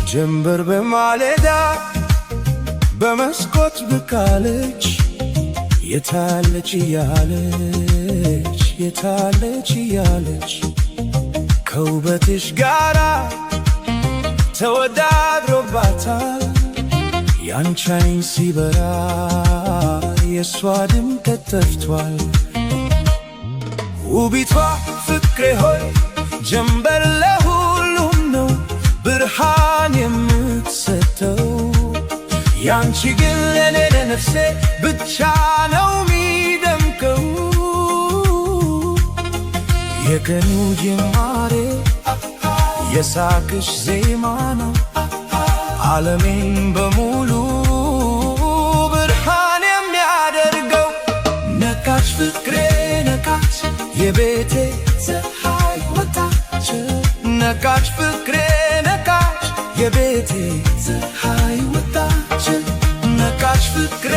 ጀንበር በማለዳ በመስኮት ብቃለች የታለች እያለች የታለች እያለች ከውበትሽ ጋራ ተወዳድሮባታል ያንቺ ዓይን ሲበራ የሷ ድምቀት ጠፍቷል። ውቢቷ ፍቅሬ ሆይ ጀንበር ለሁሉም ነው ብርሃን የምትሰጠው ያንቺ ግን ለኔ ለነፍሴ ብቻ ነው ሚደምቀው። የቀኑ ጅማሬ የሳቅሽ ዜማ ነው ዓለሜን በሙሉ ብርሃን የሚያደርገው። ነቃች ፍቅሬ ነቃች የቤቴ ፀሐይ ወጣች ነቃች ፍቅሬ ነቃች የቤቴ ፀሐይ ወጣች ነቃች ፍቅሬ